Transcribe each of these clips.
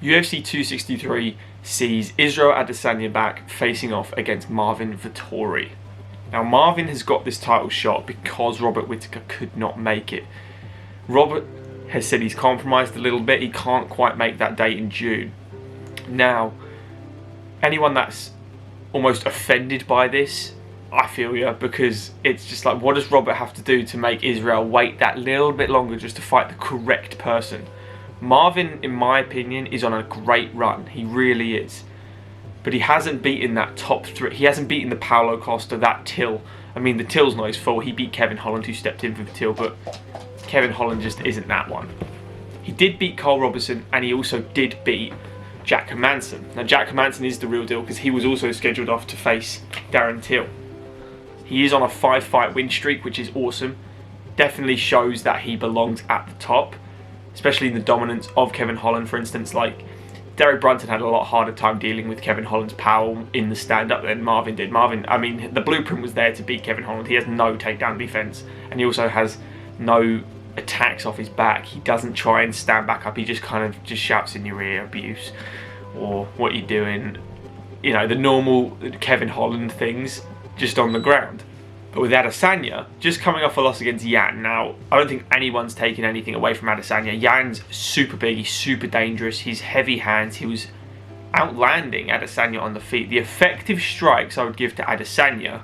UFC 263 sees Israel Adesanya back facing off against Marvin Vettori. Now, Marvin has got this title shot because Robert Whittaker could not make it. Robert has said he's compromised a little bit. He can't quite make that date in June. Now, anyone that's almost offended by this, I feel you, because it's just like, what does Robert have to do to make Israel wait that little bit longer just to fight the correct person? Marvin, in my opinion, is on a great run. He really is. But he hasn't beaten that top three. He hasn't beaten the Paulo Costa, that Till. I mean, the Till's not his fault. He beat Kevin Holland, who stepped in for the Till, but Kevin Holland just isn't that one. He did beat Cole Robertson, and he also did beat Jack Hermansson. Now, Jack Hermansson is the real deal because he was also scheduled off to face Darren Till. He is on a 5-fight win streak, which is awesome. Definitely shows that he belongs at the top, especially in the dominance of Kevin Holland. For instance, like Derek Brunson had a lot harder time dealing with Kevin Holland's power in the stand-up than Marvin did. Marvin, I mean, the blueprint was there to beat Kevin Holland. He has no takedown defense, and he also has no attacks off his back. He doesn't try and stand back up. He just kind of just shouts in your ear abuse or what you doing, you know, the normal Kevin Holland things just on the ground. But with Adesanya just coming off a loss against Yan, now I don't think anyone's taken anything away from Adesanya. Yan's super big, he's super dangerous, he's heavy hands, he was outlanding Adesanya on the feet. The effective strikes I would give to Adesanya,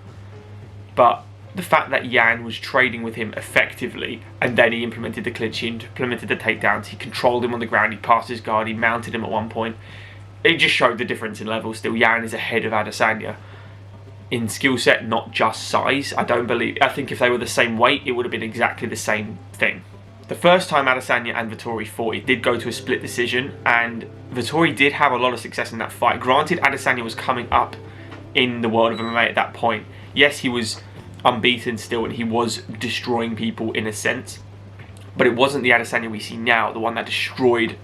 but the fact that Yan was trading with him effectively, and then he implemented the clinch, he implemented the takedowns, he controlled him on the ground, he passed his guard, he mounted him at one point. It just showed the difference in level. Still, Yan is ahead of Adesanya in skill set, not just size. I think if they were the same weight, it would have been exactly the same thing. The first time Adesanya and Vettori fought, it did go to a split decision, and Vettori did have a lot of success in that fight. Granted, Adesanya was coming up in the world of MMA at that point. Yes, he was unbeaten still, and he was destroying people in a sense, but it wasn't the Adesanya we see now, the one that destroyed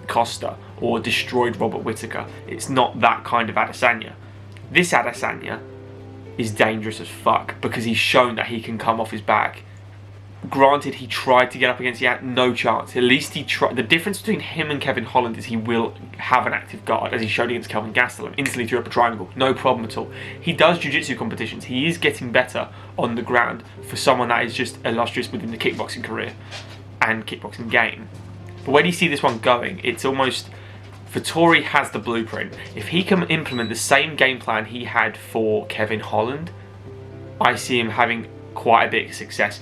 Costa or destroyed Robert Whittaker. It's not that kind of Adesanya. This Adesanya is dangerous as fuck because he's shown that he can come off his back. Granted, he tried to get up against Yan, no chance. At least he tried. The difference between him and Kevin Holland is he will have an active guard, as he showed against Kelvin Gastelum. Instantly threw up a triangle, no problem at all. He does jiu-jitsu competitions. He is getting better on the ground for someone that is just illustrious within the kickboxing career and kickboxing game. But where do you see this one going? It's almost, Vettori has the blueprint. If he can implement the same game plan he had for Kevin Holland, I see him having quite a bit of success.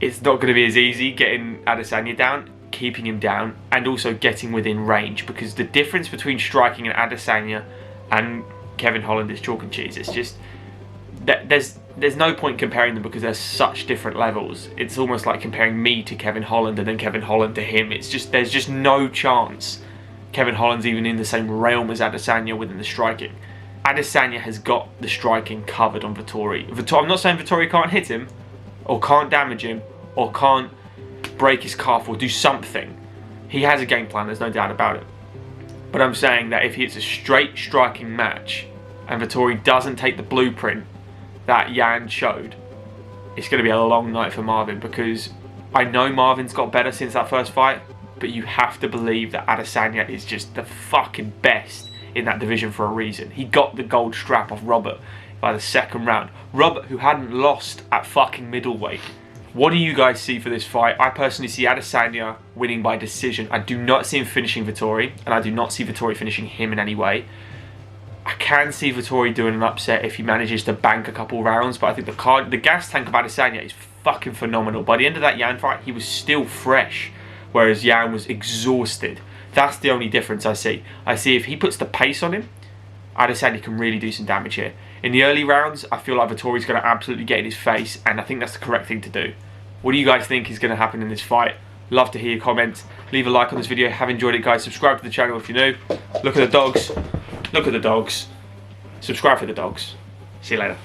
It's not going to be as easy getting Adesanya down, keeping him down, and also getting within range, because the difference between striking an Adesanya and Kevin Holland is chalk and cheese. It's just, there's no point comparing them because they're such different levels. It's almost like comparing me to Kevin Holland and then Kevin Holland to him. It's just, there's just no chance Kevin Holland's even in the same realm as Adesanya within the striking. Adesanya has got the striking covered on Vettori. I'm not saying Vettori can't hit him, or can't damage him, or can't break his calf or do something. He has a game plan, there's no doubt about it. But I'm saying that if it's a straight striking match and Vettori doesn't take the blueprint that Yan showed, it's going to be a long night for Marvin, because I know Marvin's got better since that first fight, but you have to believe that Adesanya is just the fucking best in that division for a reason. He got the gold strap off Robert by the second round. Robert, who hadn't lost at fucking middleweight. What do you guys see for this fight? I personally see Adesanya winning by decision. I do not see him finishing Vettori, and I do not see Vettori finishing him in any way. I can see Vettori doing an upset if he manages to bank a couple rounds, but I think the gas tank of Adesanya is fucking phenomenal. By the end of that Yan fight, he was still fresh, whereas Yan was exhausted. That's the only difference I see. I see if he puts the pace on him, Adesanya can really do some damage here. In the early rounds, I feel like Vettori's going to absolutely get in his face, and I think that's the correct thing to do. What do you guys think is going to happen in this fight? Love to hear your comments. Leave a like on this video. Have enjoyed it, guys. Subscribe to the channel if you're new. Look at the dogs. Look at the dogs. Subscribe for the dogs. See you later.